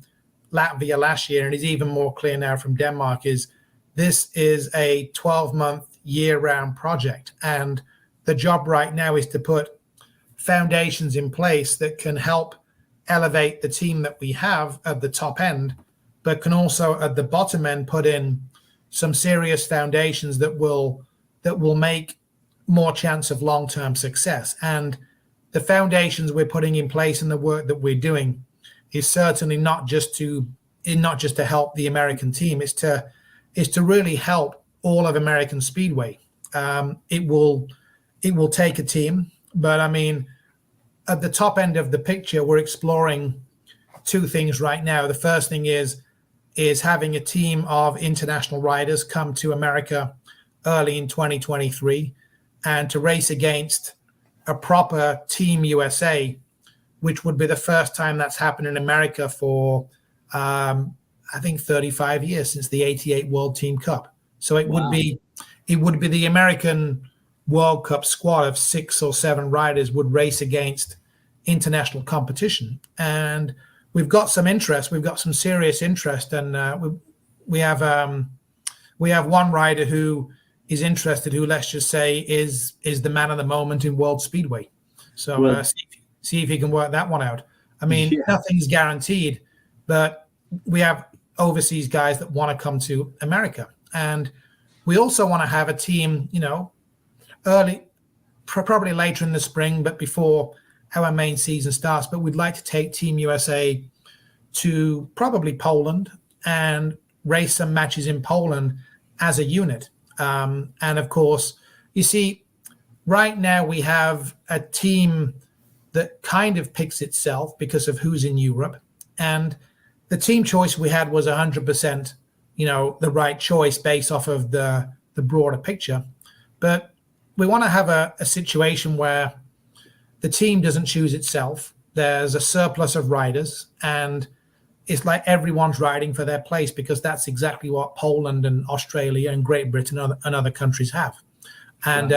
Latvia last year, and is even more clear now from Denmark, is this is a 12-month year-round project. And the job right now is to put foundations in place that can help elevate the team that we have at the top end, but can also at the bottom end put in some serious foundations that will make more chance of long-term success. And the foundations we're putting in place and the work that we're doing is certainly not just to help the American team. It's to really help all of American Speedway. It will take a team, but I mean, at the top end of the picture, we're exploring two things right now. The first thing is having a team of international riders come to America early in 2023 and to race against a proper Team USA, which would be the first time that's happened in America for, I think, 35 years, since the '88 World Team Cup. So it would be the American World Cup squad of 6 or 7 riders would race against international competition. And we've got some interest. We've got some serious interest, and we have one rider who is interested, who, let's just say, is the man of the moment in World Speedway. So see if he can work that one out. I mean, nothing's guaranteed, but we have overseas guys that want to come to America, and we also want to have a team, early, probably later in the spring, but before our main season starts. But we'd like to take Team USA to probably Poland and race some matches in Poland as a unit. And of course, you see, right now we have a team that kind of picks itself because of who's in Europe. And the team choice we had was 100%, the right choice based off of the broader picture. But we want to have a situation where the team doesn't choose itself. There's a surplus of riders, and it's like everyone's riding for their place, because that's exactly what Poland and Australia and Great Britain and other countries have. And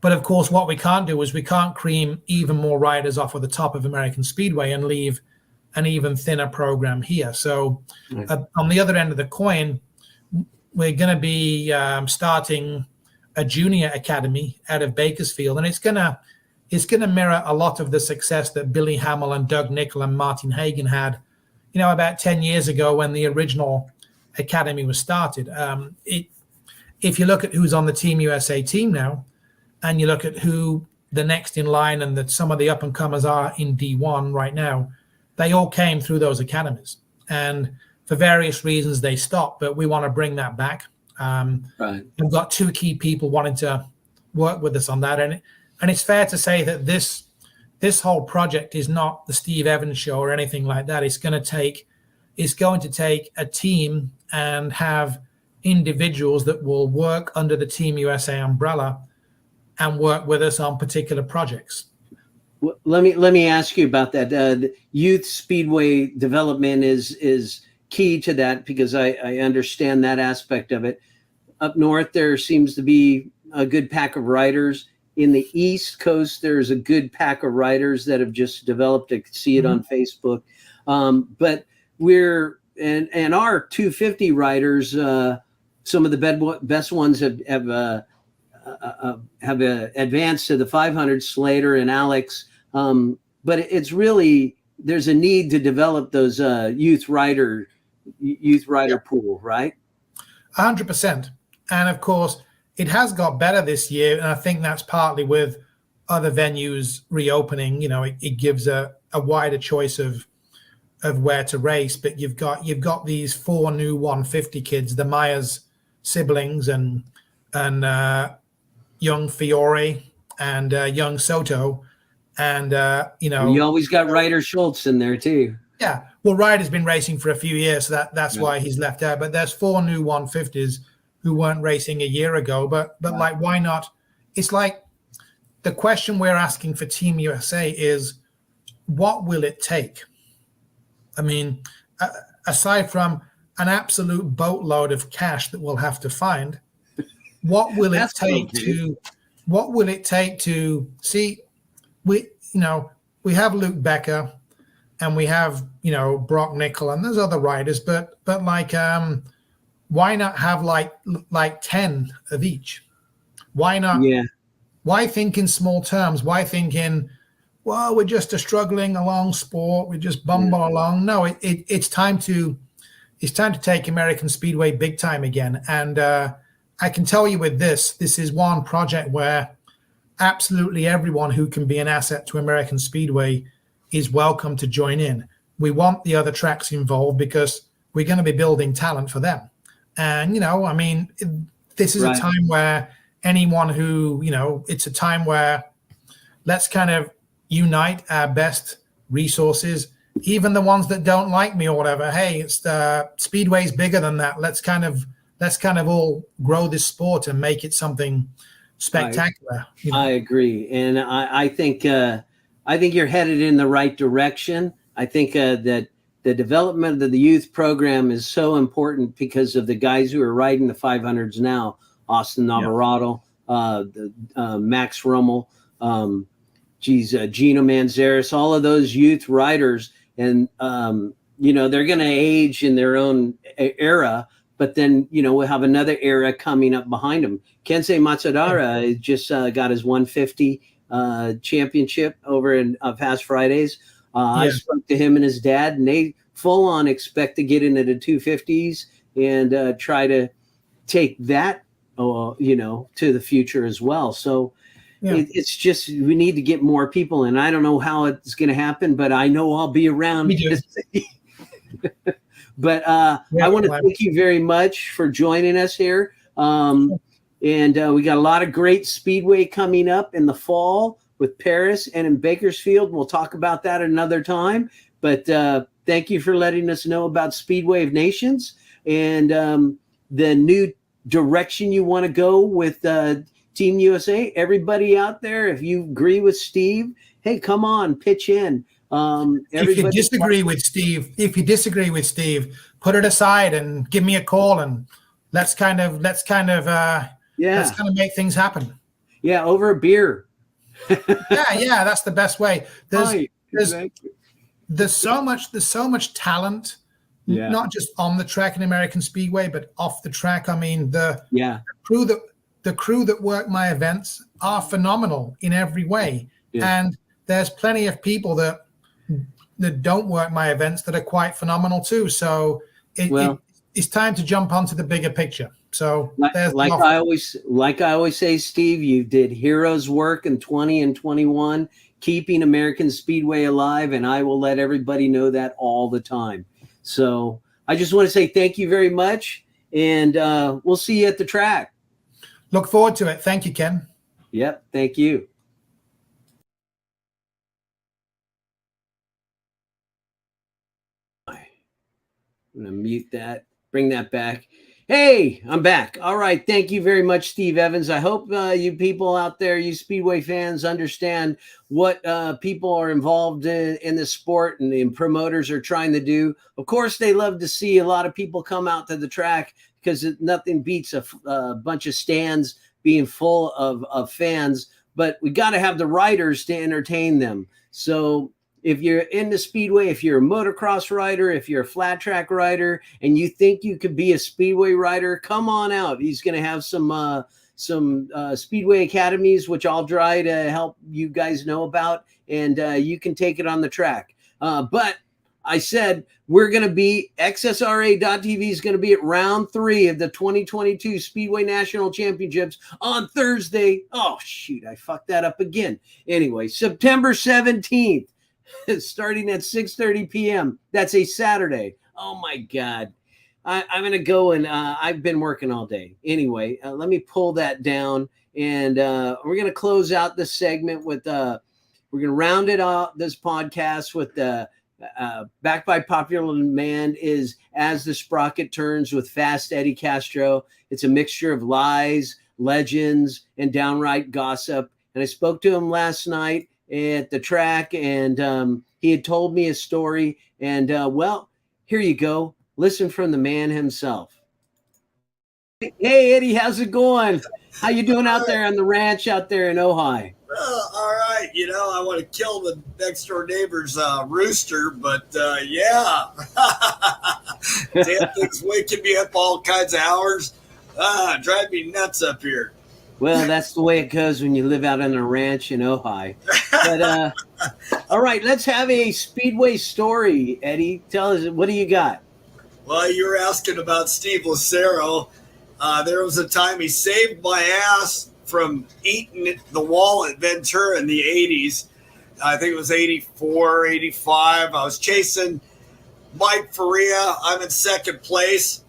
but of course, what we can't do is we can't cream even more riders off of the top of American Speedway and leave an even thinner program here. So on the other end of the coin, we're going to be starting a junior academy out of Bakersfield, and it's going to mirror a lot of the success that Billy Hamill and Doug Nickel and Martin Hagen had, about 10 years ago when the original academy was started. If you look at who's on the Team USA team now, and you look at who the next in line and that some of the up-and-comers are in D1 right now, they all came through those academies. And for various reasons, they stopped, but we want to bring that back. We've got 2 key people wanting to work with us on that. And it's fair to say that this whole project is not the Steve Evans show or anything like that. It's going to take a team and have individuals that will work under the Team USA umbrella and work with us on particular projects. Well, let me ask you about that. The youth speedway development is key to that, because I understand that aspect of it. Up north, there seems to be a good pack of riders. In the East Coast, there's a good pack of riders that have just developed. I could see it on Facebook. But and our 250 riders, some of the best ones have advanced to the 500. Slater and Alex. But it's really, there's a need to develop those youth rider pool, right? 100%. And of course, it has got better this year, and I think that's partly with other venues reopening. It gives a wider choice of where to race. But you've got these 4 new 150 kids, the Myers siblings, and young Fiore and young Soto, and you always got Ryder Schultz in there too. Yeah, well, Ryder's been racing for a few years, so that's why he's left out. But there's 4 new 150s who weren't racing a year ago. But like, why not? It's like the question we're asking for Team USA is, what will it take? I mean, aside from an absolute boatload of cash that we'll have to find. What will it take to see? We have Luke Becker, and we have Brock Nickel, and there's other riders, but like why not have like 10 of each? Why not? Yeah. Why think in small terms? Why think in, well, we're just a struggling along sport, we just bumble along? No, it's time to take American Speedway big time again. And I can tell you with this is one project where absolutely everyone who can be an asset to American Speedway is welcome to join in. We want the other tracks involved because we're going to be building talent for them. And, this is a time where anyone who, it's a time where let's kind of unite our best resources, even the ones that don't like me or whatever. Hey, it's Speedway's bigger than that. Let's kind of all grow this sport and make it something spectacular. I agree. And I think you're headed in the right direction. I think that the development of the youth program is so important because of the guys who are riding the 500s now, Austin Navarado, Max Rummel, Gino Manzares, all of those youth riders. And, they're going to age in their own era, but then, we'll have another era coming up behind them. Kensei Matsudaira just got his 150 championship over in past Fridays. I spoke to him and his dad, and they full on expect to get into the 250s and try to take that, to the future as well. So it's just, we need to get more people in. I don't know how it's going to happen, but I know I'll be around. But I want to thank you very much for joining us here. And we got a lot of great Speedway coming up in the fall with Paris and in Bakersfield. We'll talk about that another time. But thank you for letting us know about Speedway of Nations and the new direction you want to go with Team USA. Everybody out there, if you agree with Steve, hey, come on, pitch in. If you disagree with Steve, put it aside and give me a call, and let's kind of make things happen. Yeah, over a beer. yeah, that's the best way. There's so much talent, not just on the track in American Speedway, but off the track. I mean, the crew that work my events are phenomenal in every way, and there's plenty of people that don't work my events that are quite phenomenal too. So it's time to jump onto the bigger picture. So like I always say, Steve, you did heroes work in 20 and 21, keeping American Speedway alive, and I will let everybody know that all the time. So I just want to say thank you very much, and we'll see you at the track. Look forward to it. Thank you, Ken. Yep, thank you. I'm going to mute that, bring that back. Hey, I'm back. All right. Thank you very much, Steve Evans. I hope you people out there, you Speedway fans, understand what people are involved in the sport and the promoters are trying to do. Of course, they love to see a lot of people come out to the track because nothing beats a bunch of stands being full of fans. But we got to have the riders to entertain them. So if you're into Speedway, if you're a motocross rider, if you're a flat track rider, and you think you could be a Speedway rider, come on out. He's going to have some Speedway academies, which I'll try to help you guys know about, and you can take it on the track. But I said we're going to be, XSRA.TV is going to be at round 3 of the 2022 Speedway National Championships on Thursday. Oh, shoot, I fucked that up again. Anyway, September 17th. Starting at 6:30 p.m. That's a Saturday. Oh, my God. I'm going to go, and I've been working all day. Anyway, let me pull that down, and we're going to close out this segment with we're going to round it out, this podcast, with backed by popular demand is As the Sprocket Turns with Fast Eddie Castro. It's a mixture of lies, legends, and downright gossip. And I spoke to him last night at the track, and he had told me a story, and well, here you go. Listen from the man himself. Hey, Eddie, how's it going? How you doing out there on the ranch out there in Ojai? All right. You know, I want to kill the next door neighbor's rooster, but yeah. Damn thing's waking me up all kinds of hours. Drive me nuts up here. Well, that's the way it goes when you live out on a ranch in Ojai. But all right, let's have a Speedway story, Eddie. Tell us, what do you got? Well, you were asking about Steve Lucero. There was a time he saved my ass from eating the wall at Ventura in the 80s. I think it was 84, 85. I was chasing Mike Faria. I'm in second place.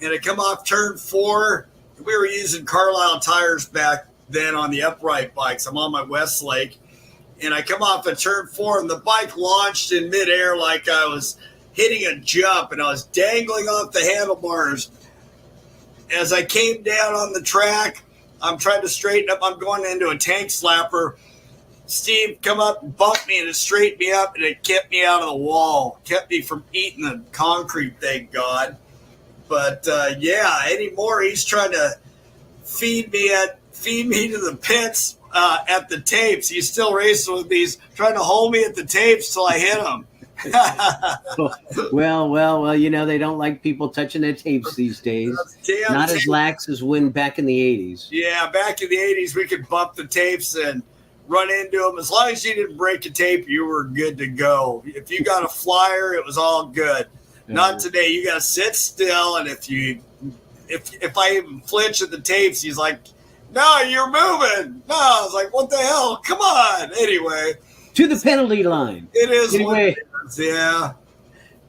And I come off turn 4. We were using Carlisle tires back then on the upright bikes. I'm on my Westlake. And I come off at turn 4, and the bike launched in midair like I was hitting a jump, and I was dangling off the handlebars. As I came down on the track, I'm trying to straighten up. I'm going into a tank slapper. Steve come up and bumped me, and it straightened me up, and it kept me out of the wall. Kept me from eating the concrete, thank God. But, yeah, anymore, he's trying to feed me to the pits at the tapes. He's still racing with me. He's trying to hold me at the tapes till I hit him. Well, you know, they don't like people touching their tapes these days. Not as lax as when back in the 80s. Yeah, back in the 80s, we could bump the tapes and run into them. As long as you didn't break a tape, you were good to go. If you got a flyer, it was all good. Not today. You got to sit still, and if I even flinch at the tapes, he's like, "No, you're moving." No, I was like, "What the hell? Come on!" Anyway, to the penalty line. It is. Anyway. Yeah.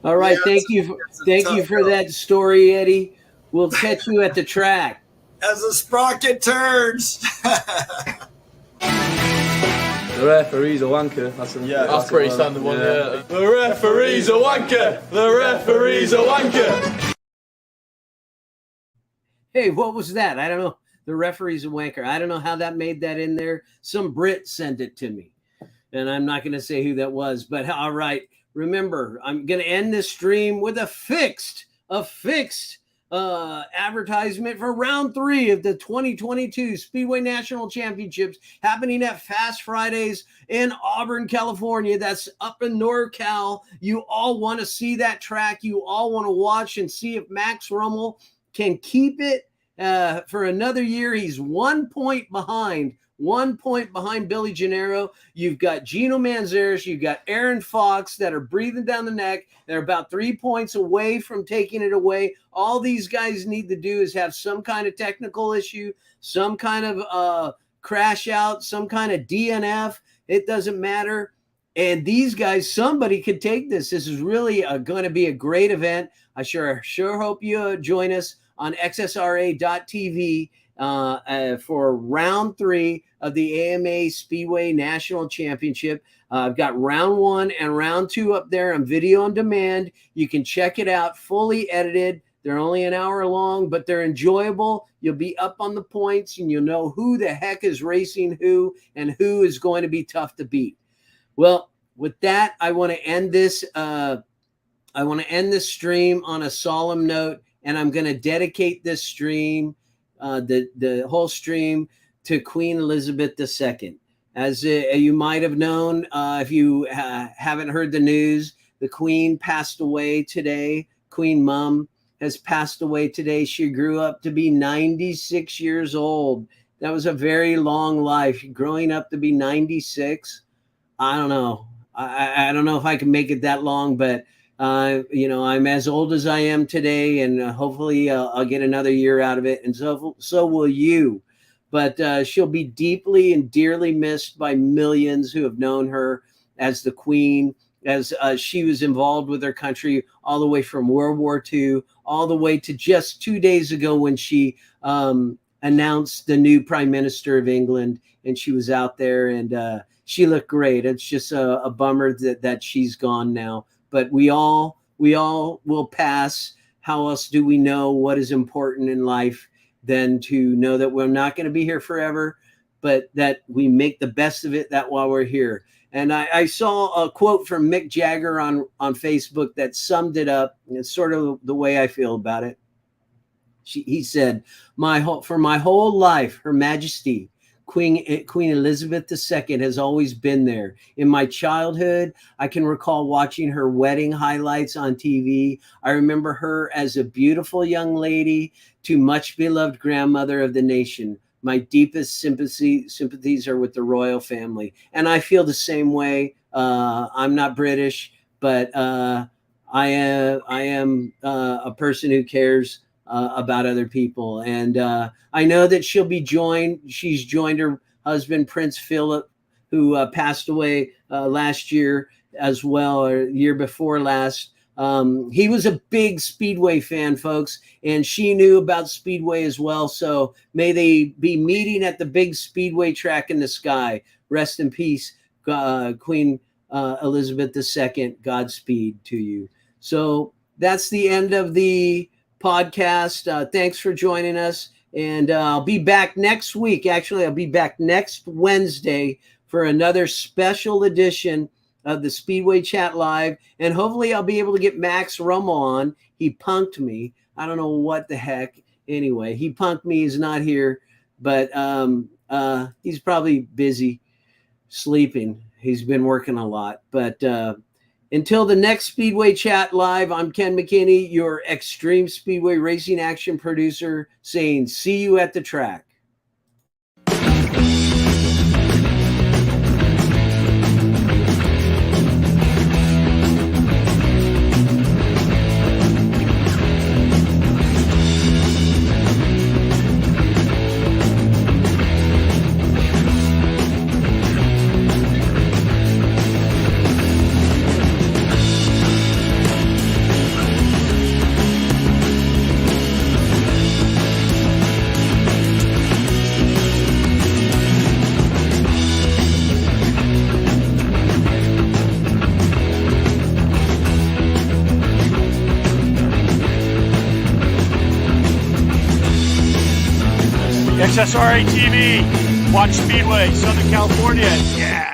All right. Yeah, thank you for that story, Eddie. We'll catch you at the track. As the Sprocket Turns. The referee's a wanker. That's pretty standard one. Yeah. The referee's a wanker. The referee's a wanker. Hey, what was that? I don't know. The referee's a wanker. I don't know how that made that in there. Some Brit sent it to me, and I'm not going to say who that was. But all right, remember, I'm going to end this stream with a fixed advertisement for round 3 of the 2022 Speedway National Championships happening at Fast Fridays in Auburn, California. That's up in NorCal. You all want to see that track. You all want to watch and see if Max Rummel can keep it for another year. He's 1 point behind. 1 point behind Billy Gennaro. You've got Gino Manzares. You've got Aaron Fox that are breathing down the neck. They're about 3 points away from taking it away. All these guys need to do is have some kind of technical issue, some kind of crash out, some kind of DNF. It doesn't matter. And these guys, somebody could take this. This is really going to be a great event. I sure hope you join us on xsra.tv for round 3 of the AMA Speedway National Championship. I've got round 1 and round 2 up there on video on demand. You can check it out, fully edited. They're only an hour long, but they're enjoyable. You'll be up on the points, and you'll know who the heck is racing who and who is going to be tough to beat. Well, with that, I want to end this. I want to end this stream on a solemn note, and I'm going to dedicate this stream, the whole stream, to Queen Elizabeth II. As you might have known, if you haven't heard the news, the Queen passed away today. Queen Mum has passed away today. She grew up to be 96 years old. That was a very long life. Growing up to be 96, I don't know. I don't know if I can make it that long, but you know, I'm as old as I am today, and hopefully I'll get another year out of it, and so will you. But she'll be deeply and dearly missed by millions who have known her as the Queen, as she was involved with her country all the way from World War II, all the way to just 2 days ago when she announced the new Prime Minister of England, and she was out there, and she looked great. It's just a bummer that she's gone now. But we all will pass. How else do we know what is important in life than to know that we're not going to be here forever, but that we make the best of it that while we're here. And I saw a quote from Mick Jagger on Facebook that summed it up. And it's sort of the way I feel about it. He said, for my whole life, Her Majesty, Queen Elizabeth II has always been there. In my childhood, I can recall watching her wedding highlights on TV. I remember her as a beautiful young lady to much beloved grandmother of the nation. My deepest sympathies are with the royal family. And I feel the same way. I'm not British, but I am a person who cares about other people. And I know that she's joined her husband, Prince Philip, who passed away last year as well, or year before last. He was a big Speedway fan, folks, and she knew about Speedway as well. So may they be meeting at the big Speedway track in the sky. Rest in peace, Queen Elizabeth II. Godspeed to you. So that's the end of the podcast. Thanks for joining us. And I'll be back next week. Actually, I'll be back next Wednesday for another special edition of the Speedway Chat Live. And hopefully I'll be able to get Max Romo on. He punked me. I don't know what the heck. Anyway, he punked me. He's not here. But he's probably busy sleeping. He's been working a lot. But until the next Speedway Chat Live, I'm Ken McKinney, your Extreme Speedway Racing Action producer, saying see you at the track. XSRA TV. Watch Speedway, Southern California. Yeah.